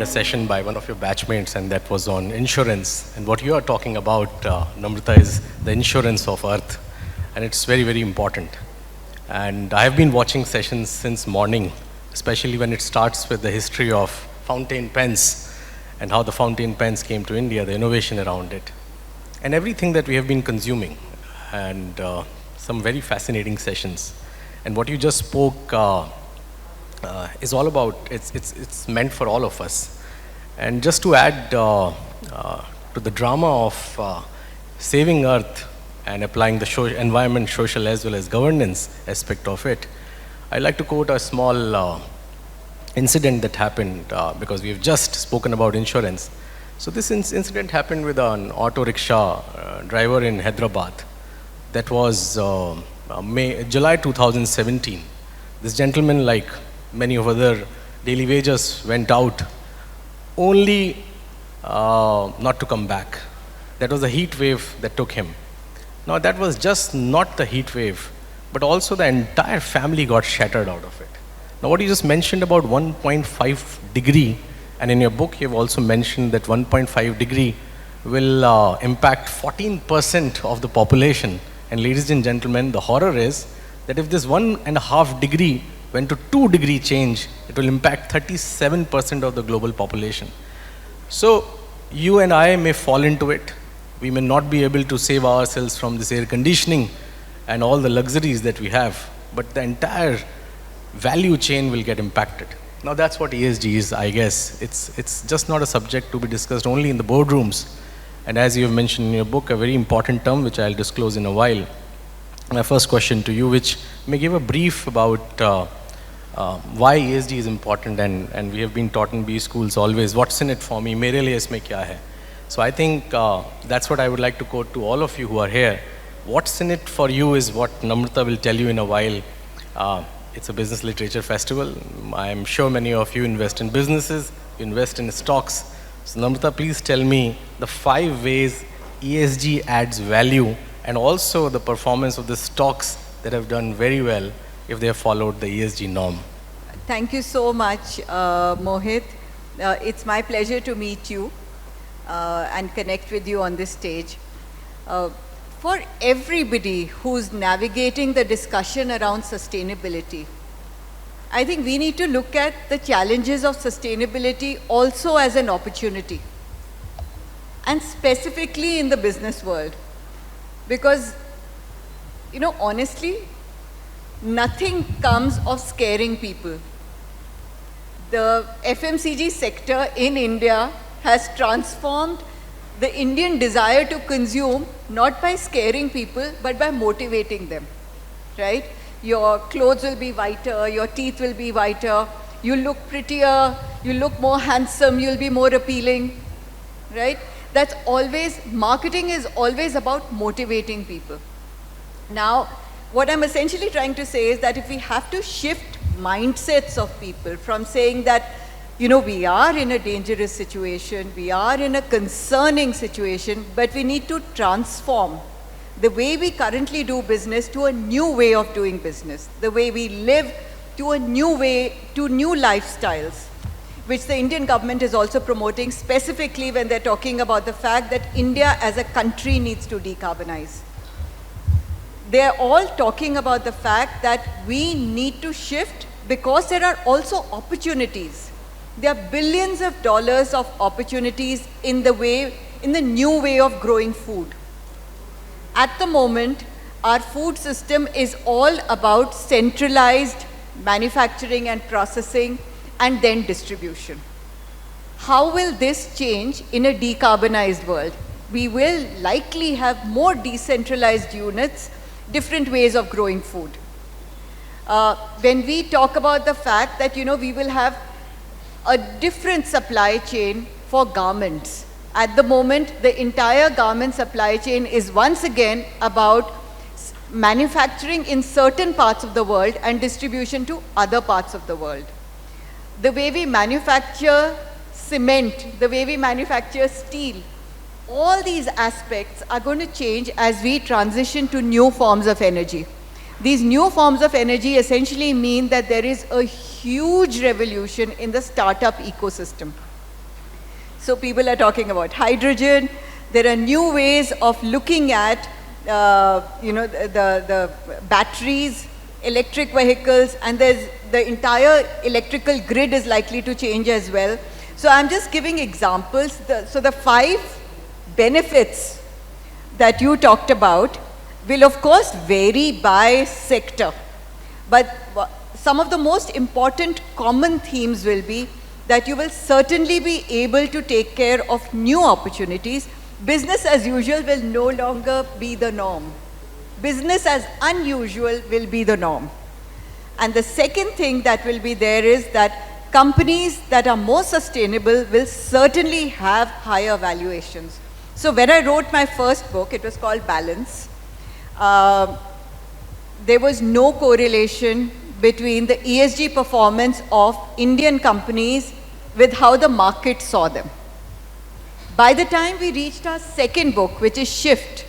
a session by one of your batchmates, and that was on insurance. And what you are talking about, Namrata, is the insurance of Earth. And it's very, very important. And I have been watching sessions since morning, especially when it starts with the history of fountain pens and how the fountain pens came to India, the innovation around it, and everything that we have been consuming, and some very fascinating sessions. And what you just spoke is all about, it's meant for all of us. And just to add to the drama of saving Earth and applying the environment, social as well as governance aspect of it, I'd like to quote a small incident that happened because we've just spoken about insurance. So this incident happened with an auto rickshaw driver in Hyderabad. That was July 2017. This gentleman, like many of other daily wages, went out only not to come back. That was the heat wave that took him. Now that was just not the heat wave, but also the entire family got shattered out of it. Now what you just mentioned about 1.5 degree, and in your book you've also mentioned that 1.5 degree will impact 14% of the population. And ladies and gentlemen, the horror is that if this 1.5 degree went to 2 degree change, it will impact 37% of the global population. So you and I may fall into it. We may not be able to save ourselves from this air conditioning and all the luxuries that we have, but the entire value chain will get impacted. Now that's what ESG is, I guess. It's just not a subject to be discussed only in the boardrooms. And as you have mentioned in your book, a very important term, which I'll disclose in a while. My first question to you, which may give a brief about why ESG is important, and we have been taught in B schools always, what's in it for me, mere liye isme kya hai. So I think that's what I would like to quote to all of you who are here. What's in it for you is what Namrata will tell you in a while. It's a business literature festival. I'm sure many of you invest in businesses, you invest in stocks. So Namrata, please tell me the 5 ways ESG adds value, and also the performance of the stocks that have done very well if they have followed the ESG norm. Thank you so much, Mohit. It's my pleasure to meet you and connect with you on this stage. For everybody who's navigating the discussion around sustainability, I think we need to look at the challenges of sustainability also as an opportunity, and specifically in the business world. Because, you know, honestly, nothing comes of scaring people. The FMCG sector in India has transformed the Indian desire to consume not by scaring people, but by motivating them, right? Your clothes will be whiter, your teeth will be whiter, you'll look prettier, you'll look more handsome, you'll be more appealing, right? That's always, marketing is always about motivating people. Now, what I'm essentially trying to say is that if we have to shift mindsets of people from saying that, you know, we are in a dangerous situation, we are in a concerning situation, but we need to transform the way we currently do business to a new way of doing business, the way we live to a new way, to new lifestyles, which the Indian government is also promoting, specifically when they're talking about the fact that India as a country needs to decarbonize. They're all talking about the fact that we need to shift because there are also opportunities. There are billions of dollars of opportunities in the new way of growing food. At the moment, our food system is all about centralized manufacturing and processing and then distribution. How will this change in a decarbonized world? We will likely have more decentralized units, different ways of growing food. When we talk about the fact that, you know, we will have a different supply chain for garments. At the moment, the entire garment supply chain is once again about manufacturing in certain parts of the world and distribution to other parts of the world. The way we manufacture cement, the way we manufacture steel, all these aspects are going to change as we transition to new forms of energy. These new forms of energy essentially mean that there is a huge revolution in the startup ecosystem. So people are talking about hydrogen. There are new ways of looking at, the batteries, electric vehicles, and there's the entire electrical grid is likely to change as well. So I'm just giving examples. So the 5 benefits that you talked about will of course vary by sector. But some of the most important common themes will be that you will certainly be able to take care of new opportunities. Business as usual will no longer be the norm. Business as unusual will be the norm. And the second thing that will be there is that companies that are more sustainable will certainly have higher valuations. So when I wrote my first book, it was called Balance. There was no correlation between the ESG performance of Indian companies with how the market saw them. By the time we reached our second book, which is Shift,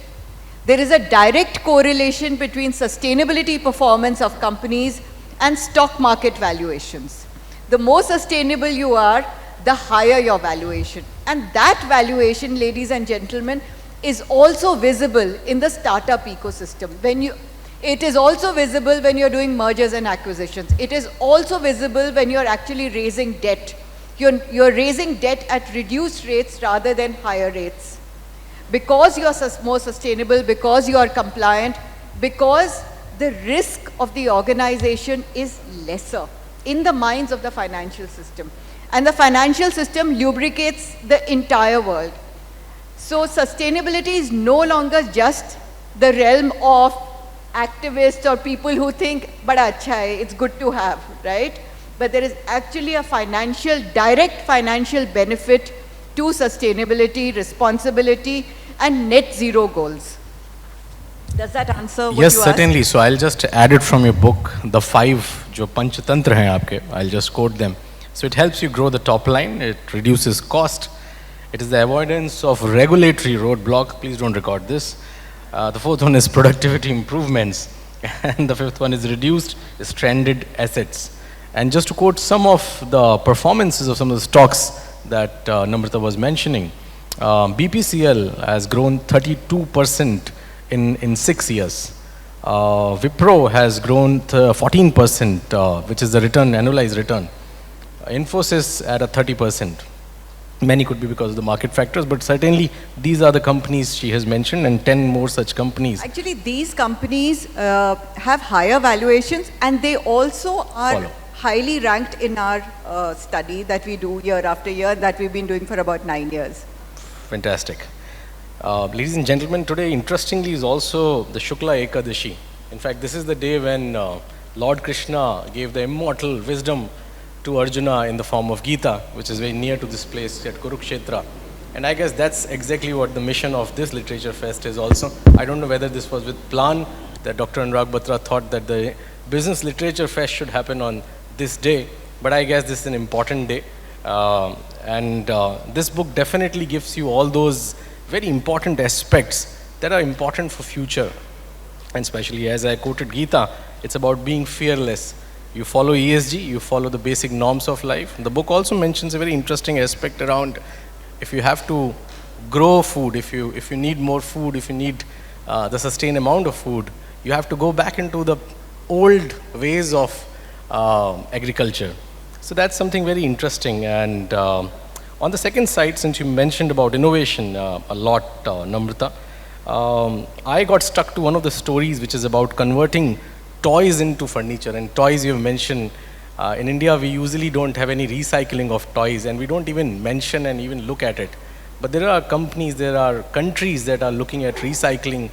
there is a direct correlation between sustainability performance of companies and stock market valuations. The more sustainable you are, the higher your valuation. And that valuation, ladies and gentlemen, is also visible in the startup ecosystem. It is also visible when you're doing mergers and acquisitions. It is also visible when you're actually raising debt. You're raising debt at reduced rates rather than higher rates. Because you're more sustainable, because you are compliant, because the risk of the organization is lesser in the minds of the financial system. And the financial system lubricates the entire world. So sustainability is no longer just the realm of activists or people who think, "Bada acha hai, it's good to have," right? But there is actually a direct financial benefit to sustainability, responsibility, and net zero goals. Does that answer what you asked? Yes, certainly. So I'll just add it from your book, the 5 jo panchatantra hain aapke, I'll just quote them. So it helps you grow the top line, it reduces cost, it is the avoidance of regulatory roadblock, please don't record this. The 4th one is productivity improvements, and the 5th one is reduced stranded assets. And just to quote some of the performances of some of the stocks that Namrata was mentioning, BPCL has grown 32% in 6 years. Wipro has grown 14%, which is the annualized return. Infosys at a 30%. Many could be because of the market factors, but certainly these are the companies she has mentioned, and 10 more such companies. Actually, these companies have higher valuations, and they also are highly ranked in our study that we do year after year, that we've been doing for about 9 years. Fantastic. Ladies and gentlemen, today interestingly is also the Shukla Ekadashi. In fact, this is the day when Lord Krishna gave the immortal wisdom to Arjuna in the form of Gita, which is very near to this place at Kurukshetra. And I guess that's exactly what the mission of this Literature Fest is also. I don't know whether this was with plan that Dr. Anurag Batra thought that the Business Literature Fest should happen on this day, but I guess this is an important day. This book definitely gives you all those very important aspects that are important for future. And especially as I quoted Gita, it's about being fearless. You follow ESG, you follow the basic norms of life. The book also mentions a very interesting aspect around if you have to grow food, if you need more food, if you need the sustained amount of food, you have to go back into the old ways of agriculture. So that's something very interesting. And on the second side, since you mentioned about innovation a lot, Namrata, I got stuck to one of the stories which is about converting toys into furniture. And toys you've mentioned, in India we usually don't have any recycling of toys, and we don't even mention and even look at it. But there are companies, there are countries that are looking at recycling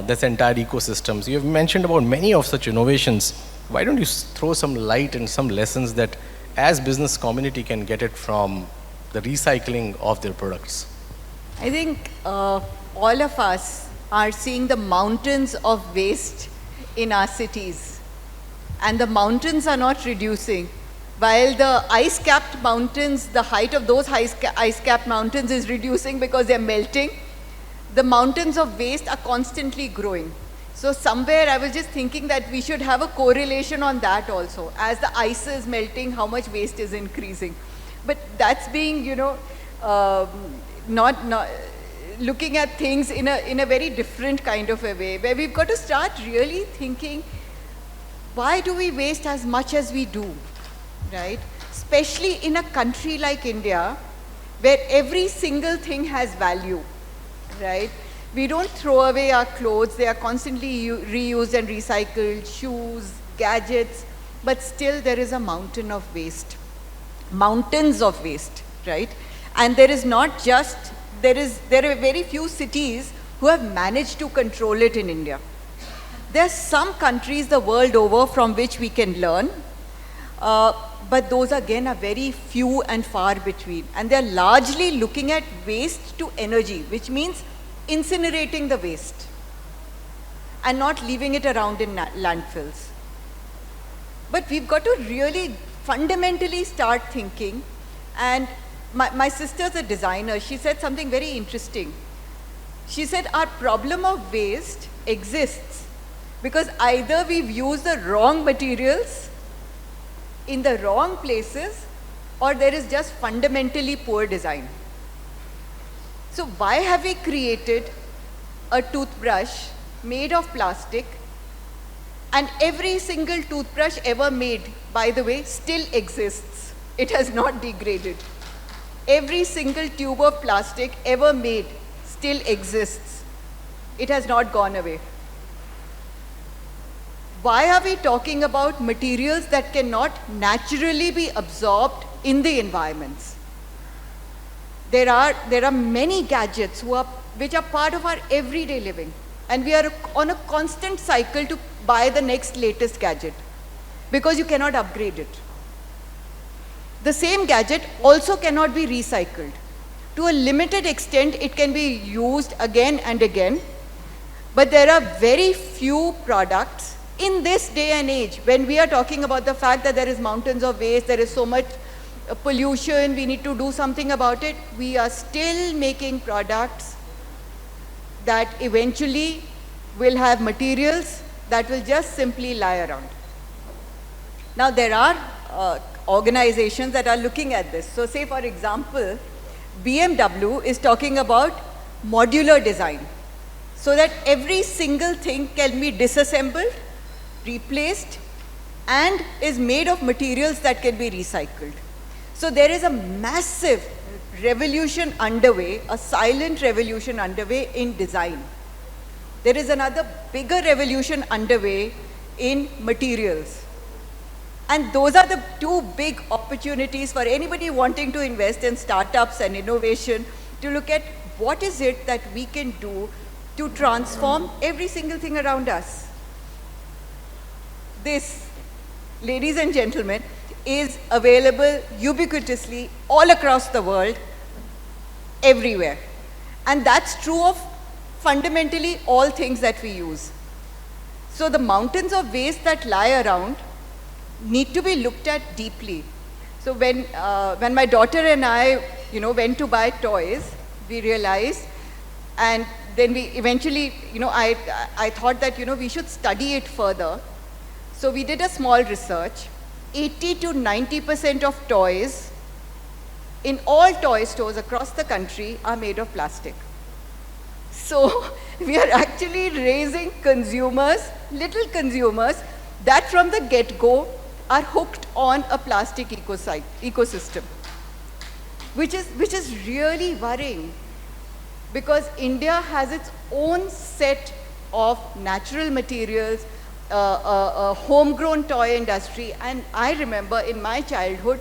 this entire ecosystems. You have mentioned about many of such innovations. Why don't you throw some light and some lessons that as business community can get it from the recycling of their products? I think all of us are seeing the mountains of waste in our cities, and the mountains are not reducing. While the ice-capped mountains, the height of those ice-capped mountains is reducing because they're melting, the mountains of waste are constantly growing. So somewhere I was just thinking that we should have a correlation on that also. As the ice is melting, how much waste is increasing. But that's being, um, not looking at things in a very different kind of a way, where we've got to start really thinking, why do we waste as much as we do, right? Especially in a country like India, where every single thing has value, right? We don't throw away our clothes, they are constantly reused and recycled, shoes, gadgets, but still there is a mountain of waste, mountains of waste, right? And there is not just, there are very few cities who have managed to control it in India. There are some countries the world over from which we can learn, but those again are very few and far between. And they're largely looking at waste to energy, which means incinerating the waste and not leaving it around in landfills. But we've got to really fundamentally start thinking. And my sister's a designer. She said something very interesting. She said our problem of waste exists because either we've used the wrong materials in the wrong places, or there is just fundamentally poor design. So why have we created a toothbrush made of plastic, and every single toothbrush ever made, by the way, still exists. It has not degraded. Every single tube of plastic ever made still exists. It has not gone away. Why are we talking about materials that cannot naturally be absorbed in the environments? There are many gadgets which are part of our everyday living, and we are on a constant cycle to buy the next latest gadget because you cannot upgrade it. The same gadget also cannot be recycled. To a limited extent, it can be used again and again, but there are very few products in this day and age when we are talking about the fact that there is mountains of waste, there is so much pollution, we need to do something about it. We are still making products that eventually will have materials that will just simply lie around. Now there are organizations that are looking at this. So say for example, BMW is talking about modular design, so that every single thing can be disassembled, replaced, and is made of materials that can be recycled. So there is a massive revolution underway, a silent revolution underway in design. There is another bigger revolution underway in materials. And those are the two big opportunities for anybody wanting to invest in startups and innovation, to look at what is it that we can do to transform every single thing around us. This, ladies and gentlemen, is available ubiquitously all across the world, everywhere. And that's true of fundamentally all things that we use. So the mountains of waste that lie around need to be looked at deeply. So when my daughter and I, went to buy toys, we realized, and then we eventually, I thought that, we should study it further. So we did a small research. 80 to 90% of toys in all toy stores across the country are made of plastic. So we are actually raising consumers, little consumers, that from the get-go are hooked on a plastic ecosystem, which is really worrying, because India has its own set of natural materials, a homegrown toy industry, and I remember in my childhood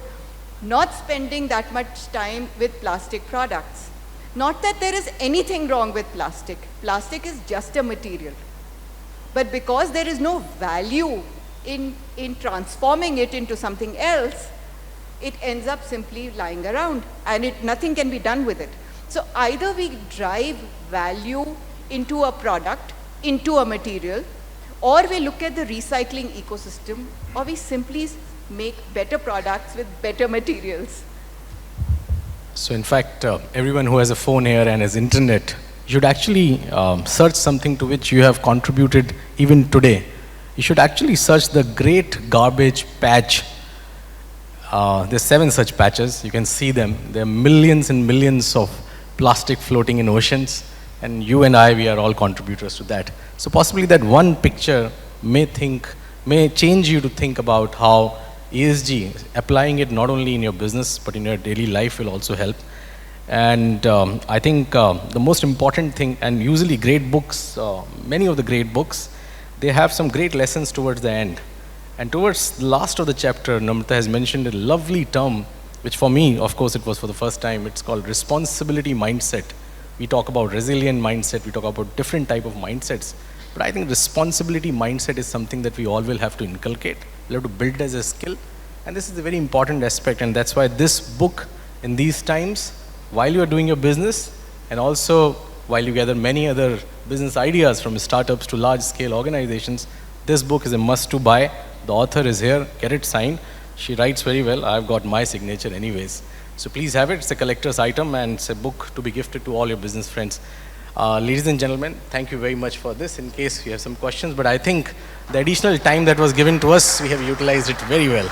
not spending that much time with plastic products. Not that there is anything wrong with plastic. Plastic is just a material. But because there is no value in transforming it into something else, it ends up simply lying around, and nothing can be done with it. So either we drive value into a product, into a material, or we look at the recycling ecosystem, or we simply make better products with better materials. So in fact, everyone who has a phone here and has internet, you should actually search something to which you have contributed even today. You should actually search the Great Garbage Patch There's 7 such patches. You can see them. There are millions and millions of plastic floating in oceans, and you and I, we are all contributors to that. So possibly that one picture may change you to think about how ESG, applying it not only in your business, but in your daily life will also help. And I think the most important thing, and usually great books, many of the great books, they have some great lessons towards the end. And towards the last of the chapter, Namrata has mentioned a lovely term, which for me, of course, it was for the first time. It's called responsibility mindset. We talk about resilient mindset, we talk about different type of mindsets. But I think responsibility mindset is something that we all will have to inculcate. We'll have to build as a skill. And this is a very important aspect, and that's why this book, in these times, while you are doing your business, and also while you gather many other business ideas from startups to large-scale organizations, this book is a must to buy. The author is here, get it signed. She writes very well. I've got my signature anyways. So please have it. It's a collector's item, and it's a book to be gifted to all your business friends. Ladies and gentlemen, thank you very much for this. In case you have some questions, but I think the additional time that was given to us, we have utilized it very well.